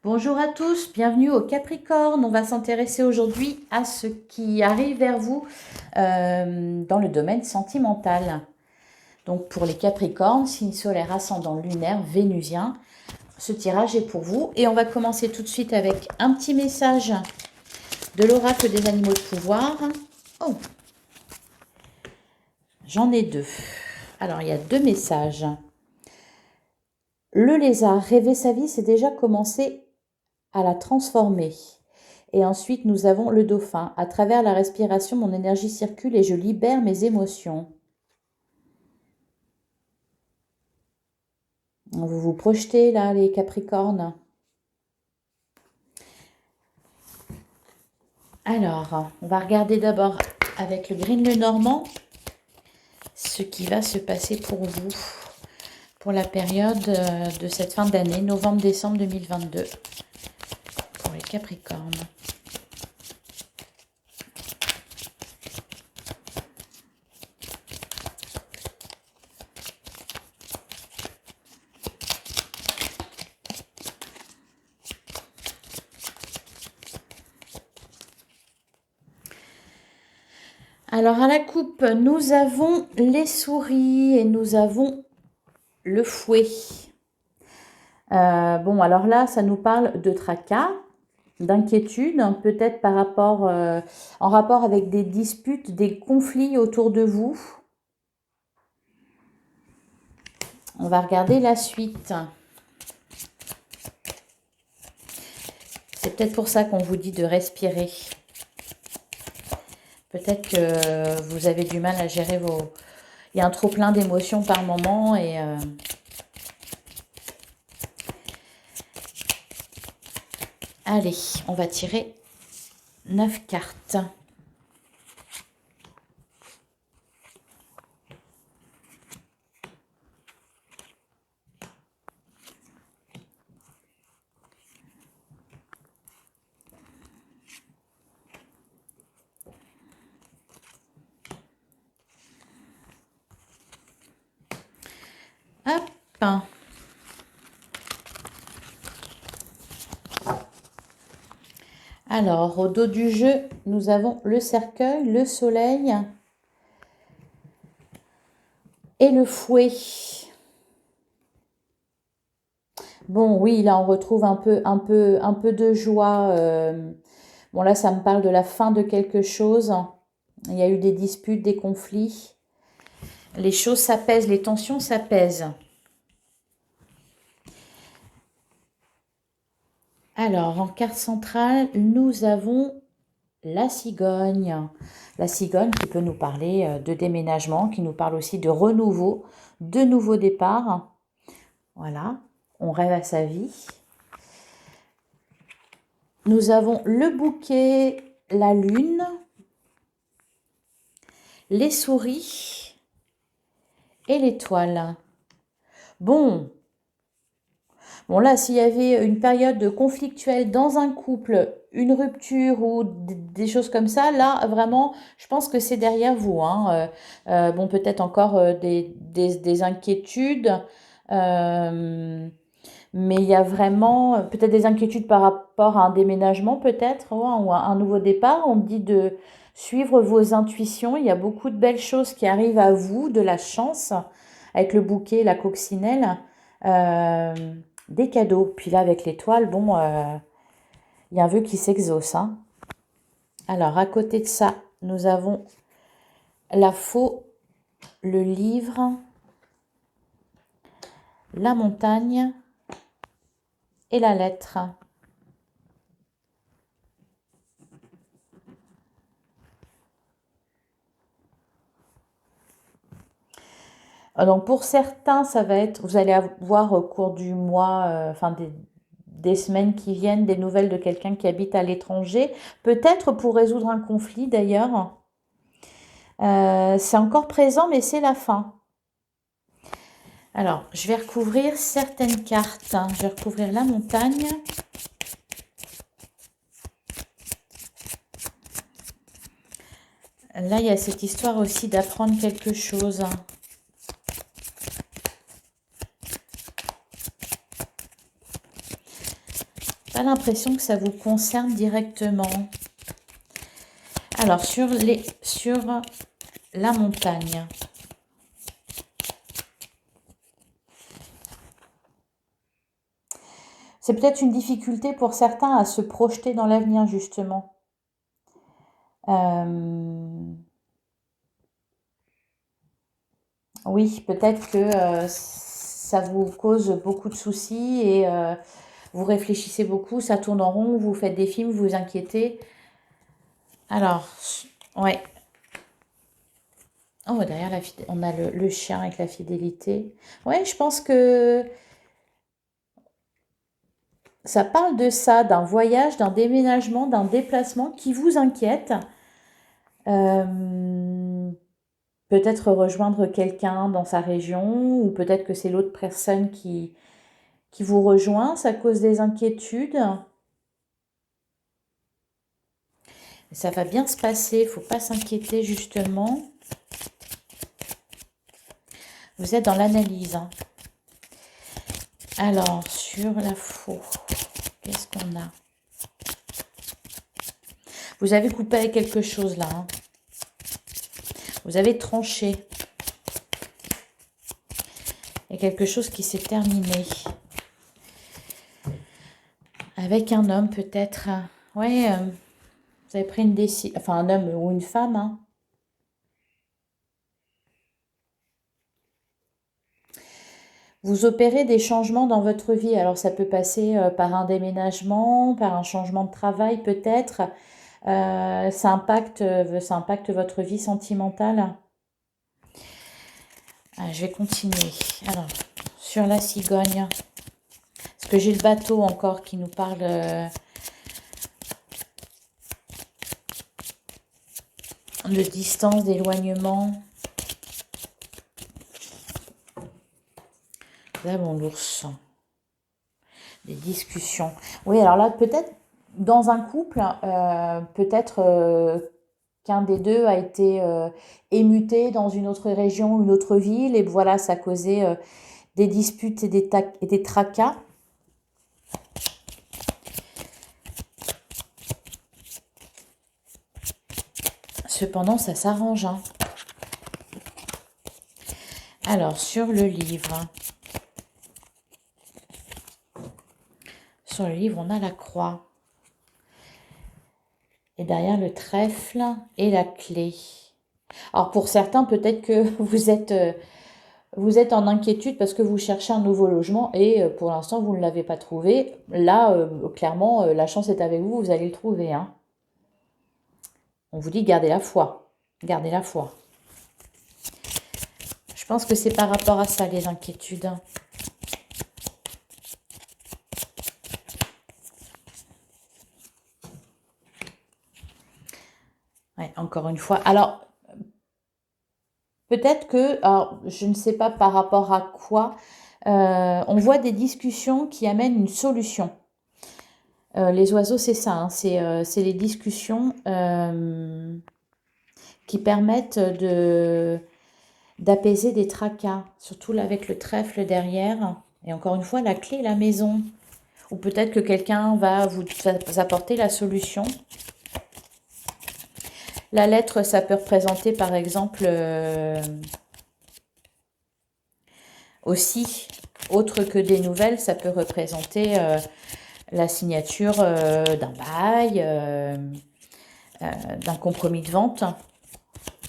Bonjour à tous, bienvenue au Capricorne. On va s'intéresser aujourd'hui à ce qui arrive vers vous dans le domaine sentimental. Donc pour les Capricornes, signe solaire, ascendant lunaire, vénusien, ce tirage est pour vous. Et on va commencer tout de suite avec un petit message de l'oracle des animaux de pouvoir. Oh, j'en ai deux. Alors il y a deux messages. Le lézard, rêver sa vie, c'est déjà commencer à la transformer. Et ensuite, nous avons le dauphin. À travers la respiration, mon énergie circule et je libère mes émotions. Vous vous projetez là, les Capricornes? Alors, on va regarder d'abord avec le Green le Normand ce qui va se passer pour vous pour la période de cette fin d'année, novembre-décembre 2022, pour les Capricornes. Alors à la coupe, nous avons les souris et nous avons le fouet. Bon, alors là, ça nous parle de tracas, d'inquiétude, peut-être par rapport, en rapport avec des disputes, des conflits autour de vous. On va regarder la suite. C'est peut-être pour ça qu'on vous dit de respirer. Peut-être que vous avez du mal à gérer vos... Il y a un trop plein d'émotions par moment et... Allez, on va tirer 9 cartes. Hop. Alors, au dos du jeu, nous avons le cercueil, le soleil et le fouet. Bon, oui, là, on retrouve un peu de joie. Bon, là, ça me parle de la fin de quelque chose. Il y a eu des disputes, des conflits. Les choses s'apaisent, les tensions s'apaisent. Alors, en carte centrale, nous avons la cigogne. La cigogne qui peut nous parler de déménagement, qui nous parle aussi de renouveau, de nouveaux départs. Voilà, on rêve à sa vie. Nous avons le bouquet, la lune, les souris et l'étoile. Bon, là, s'il y avait une période conflictuelle dans un couple, une rupture ou des choses comme ça, là, vraiment, je pense que c'est derrière vous. Hein. Bon, peut-être encore des inquiétudes, mais il y a vraiment peut-être des inquiétudes par rapport à un déménagement, peut-être, ou à un nouveau départ. On me dit de suivre vos intuitions. Il y a beaucoup de belles choses qui arrivent à vous, de la chance, avec le bouquet, la coccinelle. Des cadeaux. Puis là, avec l'étoile, bon, il y a un vœu qui s'exauce. Hein. Alors, à côté de ça, nous avons la faux, le livre, la montagne et la lettre. Donc, pour certains, ça va être, vous allez avoir au cours du mois, enfin des semaines qui viennent, des nouvelles de quelqu'un qui habite à l'étranger, peut-être pour résoudre un conflit d'ailleurs. C'est encore présent, mais c'est la fin. Alors, je vais recouvrir certaines cartes. Je vais recouvrir la montagne. Là, il y a cette histoire aussi d'apprendre quelque chose. Pas l'impression que ça vous concerne directement. Alors, sur la montagne. C'est peut-être une difficulté pour certains à se projeter dans l'avenir, justement. Oui, peut-être que ça vous cause beaucoup de soucis et vous réfléchissez beaucoup, ça tourne en rond, vous faites des films, vous vous inquiétez. Alors, ouais. Oh, derrière on a le chien avec la fidélité. Ouais, je pense que ça parle de ça, d'un voyage, d'un déménagement, d'un déplacement qui vous inquiète. Peut-être rejoindre quelqu'un dans sa région, ou peut-être que c'est l'autre personne qui vous rejoint, ça cause des inquiétudes. Ça va bien se passer, il ne faut pas s'inquiéter justement. Vous êtes dans l'analyse. Hein. Alors, sur la faux, qu'est-ce qu'on a? Vous avez coupé avec quelque chose là. Hein. Vous avez tranché. Il y a quelque chose qui s'est terminé. Avec un homme peut-être. Ouais, vous avez pris une décision. Enfin, un homme ou une femme. Hein. Vous opérez des changements dans votre vie. Alors, ça peut passer par un déménagement, par un changement de travail peut-être. Ça impacte votre vie sentimentale. Je vais continuer. Alors, sur la cigogne. Parce que j'ai le bateau encore qui nous parle de distance, d'éloignement. Là, bon, l'ours. Des discussions. Oui, alors là, peut-être dans un couple, peut-être qu'un des deux a été émuté dans une autre région, une autre ville, et voilà, ça a causé des disputes et des tracas. Cependant, ça s'arrange. Hein. Alors, sur le livre. Sur le livre, on a la croix. Et derrière le trèfle et la clé. Alors, pour certains, peut-être que vous êtes en inquiétude parce que vous cherchez un nouveau logement et pour l'instant, vous ne l'avez pas trouvé. Là, clairement, la chance est avec vous, vous allez le trouver. Hein. On vous dit gardez la foi. Gardez la foi. Je pense que c'est par rapport à ça, les inquiétudes. Ouais, encore une fois. Alors, peut-être que, alors, je ne sais pas par rapport à quoi, on voit des discussions qui amènent une solution. Les oiseaux, c'est ça, hein, c'est les discussions qui permettent d'apaiser des tracas, surtout là avec le trèfle derrière. Et encore une fois, la clé, la maison. Ou peut-être que quelqu'un va vous apporter la solution. La lettre, ça peut représenter par exemple aussi, autre que des nouvelles, ça peut représenter la signature d'un bail, d'un compromis de vente.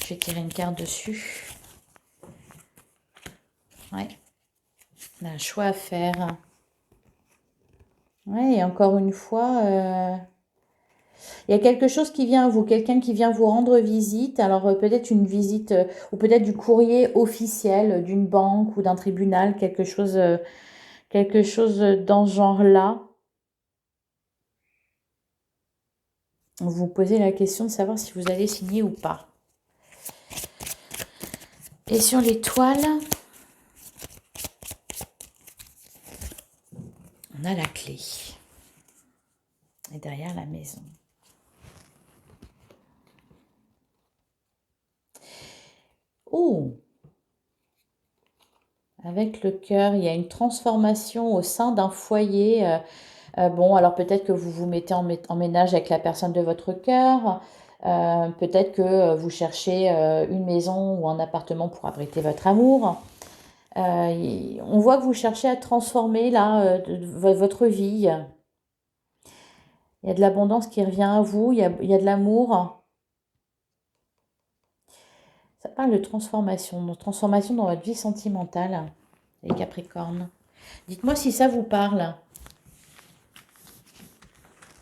Je vais tirer une carte dessus. Ouais. On a un choix à faire. Ouais, et encore une fois, il y a quelque chose qui vient à vous, quelqu'un qui vient vous rendre visite. Alors peut-être une visite, ou peut-être du courrier officiel d'une banque ou d'un tribunal, quelque chose dans ce genre-là. Vous vous posez la question de savoir si vous allez signer ou pas. Et sur l'étoile, on a la clé. Et derrière la maison. Oh! Avec le cœur, il y a une transformation au sein d'un foyer. Bon, alors peut-être que vous vous mettez en ménage avec la personne de votre cœur. Peut-être que vous cherchez une maison ou un appartement pour abriter votre amour. On voit que vous cherchez à transformer là votre vie. Il y a de l'abondance qui revient à vous, il y a de l'amour. Ça parle de transformation dans votre vie sentimentale, les Capricornes. Dites-moi si ça vous parle.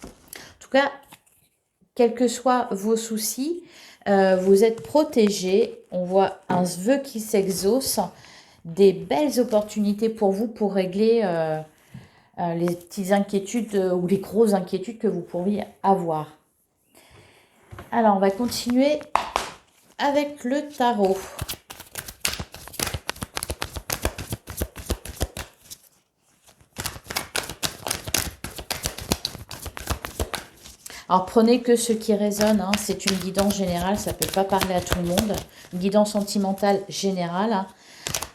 En tout cas, quels que soient vos soucis, vous êtes protégés. On voit un vœu qui s'exauce, des belles opportunités pour vous pour régler les petites inquiétudes ou les grosses inquiétudes que vous pourriez avoir. Alors, on va continuer avec le tarot. Alors prenez que ce qui résonne, hein. C'est une guidance générale, ça ne peut pas parler à tout le monde. Une guidance sentimentale générale, hein.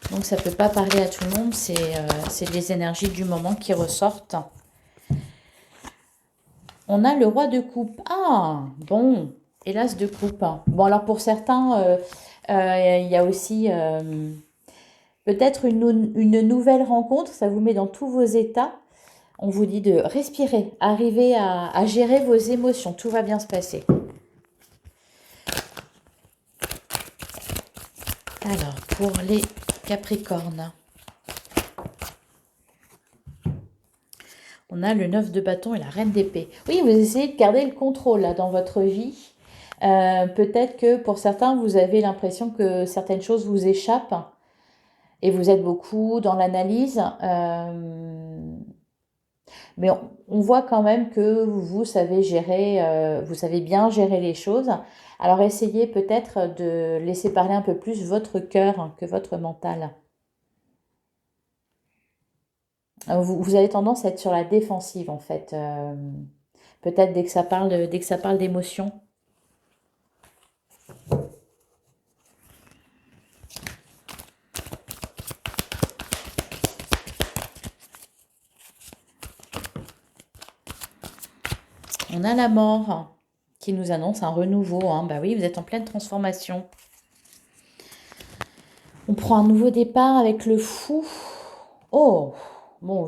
Donc ça ne peut pas parler à tout le monde, c'est les énergies du moment qui ressortent. On a le roi de coupe. Ah, bon, hélas de coupe. Bon, alors pour certains, il y a aussi peut-être une nouvelle rencontre, ça vous met dans tous vos états. On vous dit de respirer, arriver à gérer vos émotions, tout va bien se passer. Alors, pour les Capricornes, on a le 9 de bâton et la reine d'épée. Oui, vous essayez de garder le contrôle là, dans votre vie. Peut-être que pour certains, vous avez l'impression que certaines choses vous échappent et vous êtes beaucoup dans l'analyse. Mais on voit quand même que vous savez gérer, vous savez bien gérer les choses. Alors essayez peut-être de laisser parler un peu plus votre cœur que votre mental. Vous avez tendance à être sur la défensive en fait. Peut-être dès que ça parle d'émotion. On a la mort qui nous annonce un renouveau, hein. Bah oui, vous êtes en pleine transformation. On prend un nouveau départ avec le fou. Oh, bon,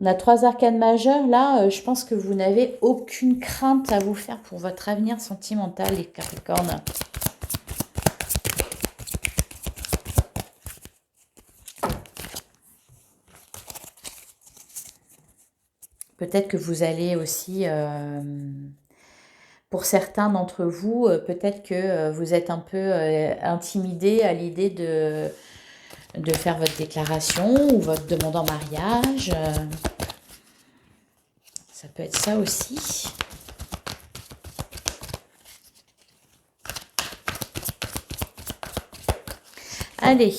on a 3 arcanes majeures. Là, je pense que vous n'avez aucune crainte à vous faire pour votre avenir sentimental, les Capricornes. Peut-être que vous allez aussi, pour certains d'entre vous, peut-être que vous êtes un peu intimidé à l'idée de faire votre déclaration ou votre demande en mariage. Ça peut être ça aussi. Allez,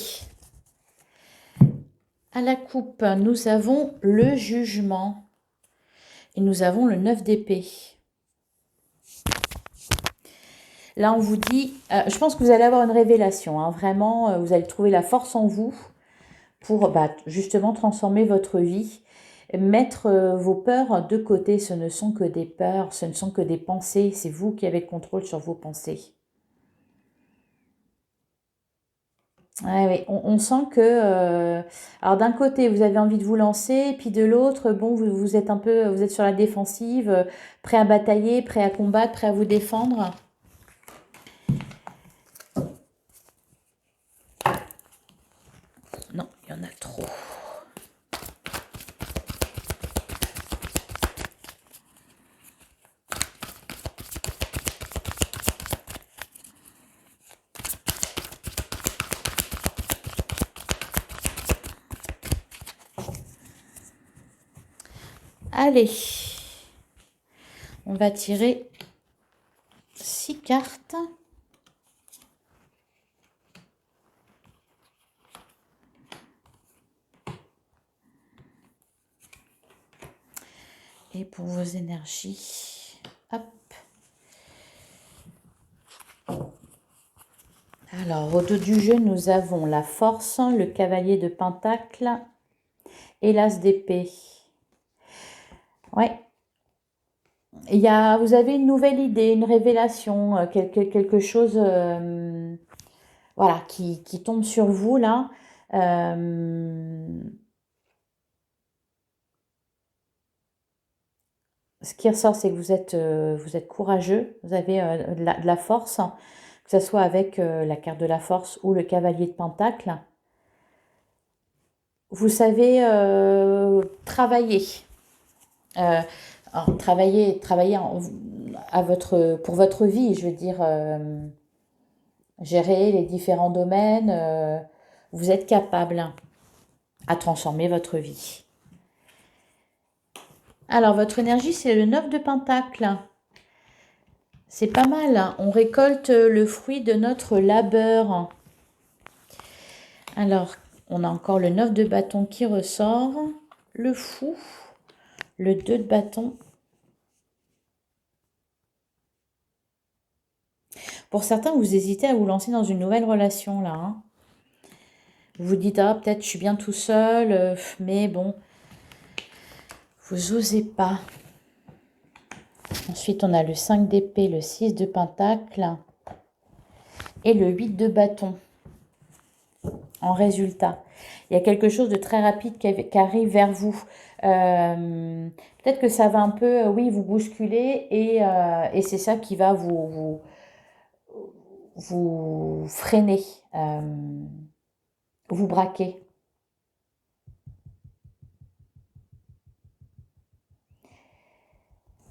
à la coupe, nous avons le jugement et nous avons le 9 d'épée. Là, on vous dit, je pense que vous allez avoir une révélation, hein, vraiment, vous allez trouver la force en vous pour justement transformer votre vie, mettre vos peurs de côté. Ce ne sont que des peurs, ce ne sont que des pensées, c'est vous qui avez le contrôle sur vos pensées. Ouais, oui, on sent que, alors d'un côté, vous avez envie de vous lancer, puis de l'autre, bon, vous êtes un peu, vous êtes sur la défensive, prêt à batailler, prêt à combattre, prêt à vous défendre. Non, il y en a trop. Allez, on va tirer 6 cartes. Et pour vos énergies, hop. Alors, au dos du jeu, nous avons la force, le cavalier de pentacle et l'as d'épée. Ouais. Vous avez une nouvelle idée, une révélation, quelque chose voilà, qui tombe sur vous là. Euh, Ce qui ressort, c'est que vous êtes courageux, vous avez de la force, que ce soit avec la carte de la force ou le cavalier de Pentacle. Vous savez travailler. Euh, alors, travailler pour votre vie, je veux dire, gérer les différents domaines. Vous êtes capable à transformer votre vie. Alors, votre énergie, c'est le 9 de Pentacle. C'est pas mal, hein. On récolte le fruit de notre labeur. Alors, on a encore le 9 de bâton qui ressort, le fou, le 2 de bâton. Pour certains, vous hésitez à vous lancer dans une nouvelle relation là, hein. Vous vous dites, ah, peut-être je suis bien tout seul, mais bon, vous osez pas. Ensuite, on a le 5 d'épée, le 6 de pentacle et le 8 de bâton. En résultat, il y a quelque chose de très rapide qui arrive vers vous. Peut-être que ça va un peu, oui, vous bousculer et c'est ça qui va vous freiner, vous braquer.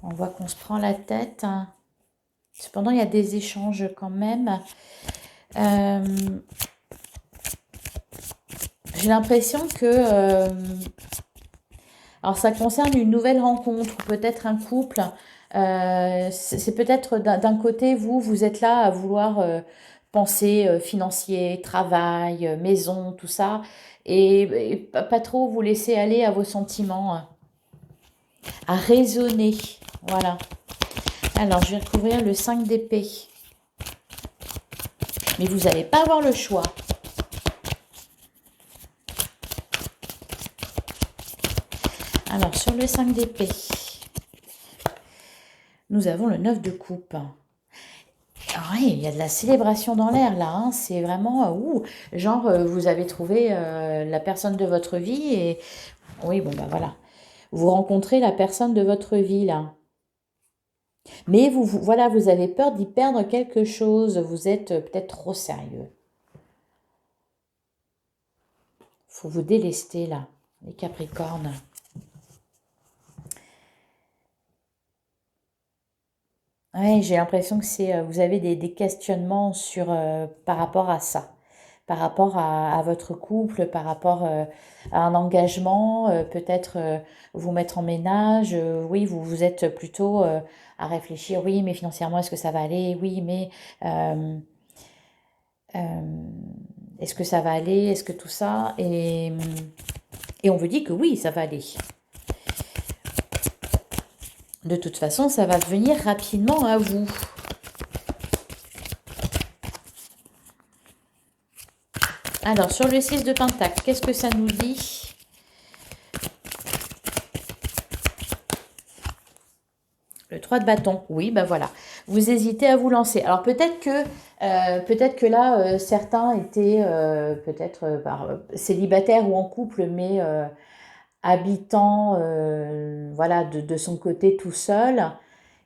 On voit qu'on se prend la tête. Cependant, il y a des échanges quand même. J'ai l'impression que... alors, ça concerne une nouvelle rencontre, peut-être un couple. C'est peut-être d'un côté, vous êtes là à vouloir penser financier, travail, maison, tout ça. Et pas trop vous laisser aller à vos sentiments, à raisonner. Voilà. Alors, je vais recouvrir le 5 d'épée. Mais vous n'allez pas avoir le choix. Alors, sur le 5 d'épée, nous avons le 9 de coupe. Ah oui, il y a de la célébration dans l'air là, hein. C'est vraiment, genre, vous avez trouvé la personne de votre vie et oui, bon, bah voilà. Vous rencontrez la personne de votre vie là. Mais voilà, vous avez peur d'y perdre quelque chose. Vous êtes peut-être trop sérieux. Faut vous délester là, les Capricornes. Ouais, j'ai l'impression que vous avez des questionnements par rapport à ça, par rapport à votre couple, par rapport à un engagement, peut-être vous mettre en ménage. Oui, vous êtes plutôt à réfléchir. Oui, mais financièrement, est-ce que ça va aller? Oui, mais euh, euh, est-ce que ça va aller? Est-ce que tout ça? Et on vous dit que oui, ça va aller. De toute façon, ça va venir rapidement à vous. Alors, sur le 6 de Pentacle, qu'est-ce que ça nous dit? Le 3 de bâton. Oui, ben voilà. Vous hésitez à vous lancer. Alors, peut-être que là, certains étaient peut-être célibataires ou en couple, mais habitant voilà, de son côté tout seul.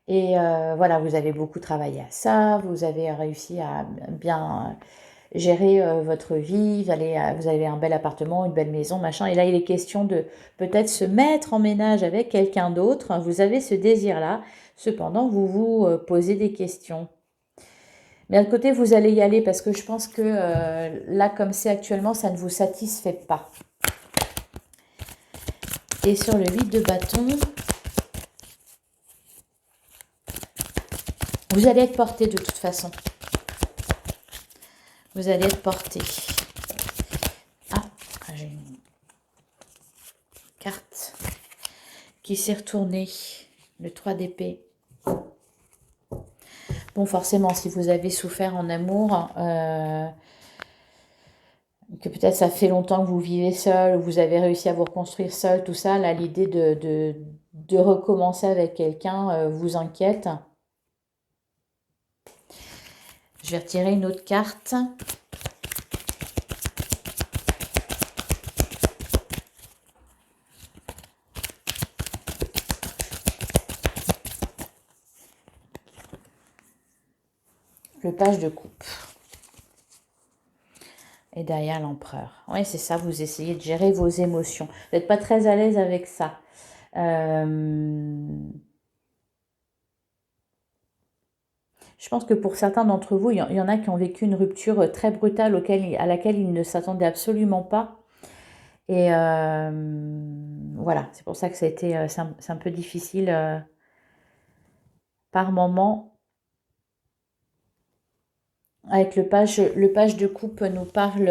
Et voilà, vous avez beaucoup travaillé à ça, vous avez réussi à bien gérer votre vie, vous avez un bel appartement, une belle maison, machin. Et là, il est question de peut-être se mettre en ménage avec quelqu'un d'autre. Vous avez ce désir-là. Cependant, vous vous posez des questions. Mais d'un côté, vous allez y aller parce que je pense que là, comme c'est actuellement, ça ne vous satisfait pas. Et sur le 8 de bâton, vous allez être porté de toute façon. Vous allez être porté. Ah, j'ai une carte qui s'est retournée. Le 3 d'épée. Bon, forcément, si vous avez souffert en amour, que peut-être ça fait longtemps que vous vivez seul, vous avez réussi à vous reconstruire seul, tout ça, là, l'idée de recommencer avec quelqu'un vous inquiète. Je vais retirer une autre carte. Le page de coupe. Et derrière l'empereur. Oui, c'est ça, vous essayez de gérer vos émotions. Vous n'êtes pas très à l'aise avec ça. Je pense que pour certains d'entre vous, il y en a qui ont vécu une rupture très brutale à laquelle ils ne s'attendaient absolument pas. Et voilà, c'est pour ça que ça a été, c'est un peu difficile par moment. Avec le page de coupe nous parle.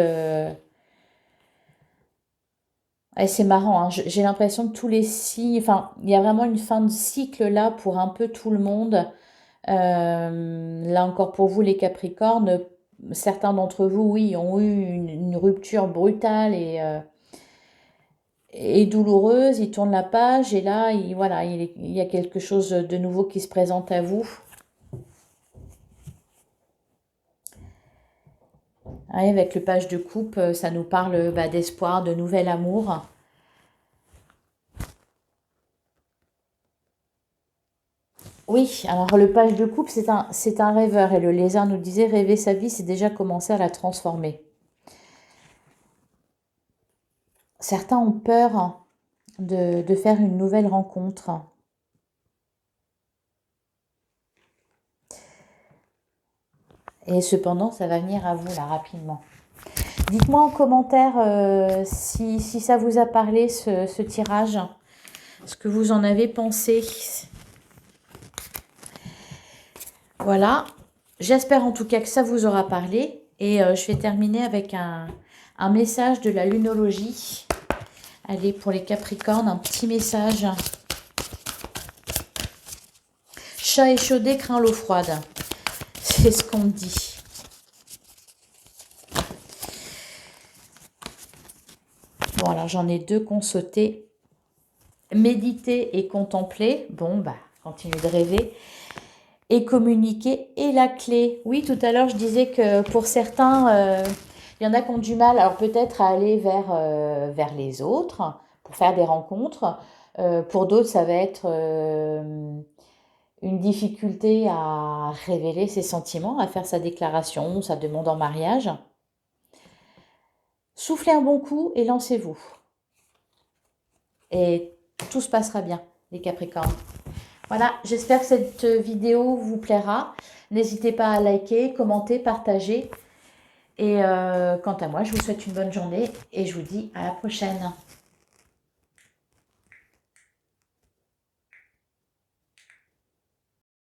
C'est marrant, hein, j'ai l'impression que tous les signes, enfin, il y a vraiment une fin de cycle là pour un peu tout le monde. Là encore pour vous les Capricornes, certains d'entre vous, oui, ont eu une rupture brutale et douloureuse. Ils tournent la page et là, voilà, il y a quelque chose de nouveau qui se présente à vous. Ouais, avec le page de coupe, ça nous parle d'espoir, de nouvel amour. Oui, alors le page de coupe, c'est un rêveur. Et le lézard nous disait, rêver sa vie, c'est déjà commencer à la transformer. Certains ont peur de faire une nouvelle rencontre. Et cependant, ça va venir à vous là rapidement. Dites-moi en commentaire si ça vous a parlé, ce tirage, ce que vous en avez pensé. Voilà, j'espère en tout cas que ça vous aura parlé. Et je vais terminer avec un message de la lunologie. Allez, pour les Capricornes, un petit message. Chat échaudé craint l'eau froide. C'est ce qu'on me dit. Bon, alors j'en ai deux qu'on sauté. Méditer et contempler. Bon, bah, continuez de rêver. Et communiquer. Et la clé. Oui, tout à l'heure, je disais que pour certains, il y en a qui ont du mal, alors peut-être à aller vers les autres, pour faire des rencontres. Pour d'autres, ça va être une difficulté à révéler ses sentiments, à faire sa déclaration, sa demande en mariage. Soufflez un bon coup et lancez-vous. Et tout se passera bien, les Capricornes. Voilà, j'espère que cette vidéo vous plaira. N'hésitez pas à liker, commenter, partager. Et quant à moi, je vous souhaite une bonne journée et je vous dis à la prochaine.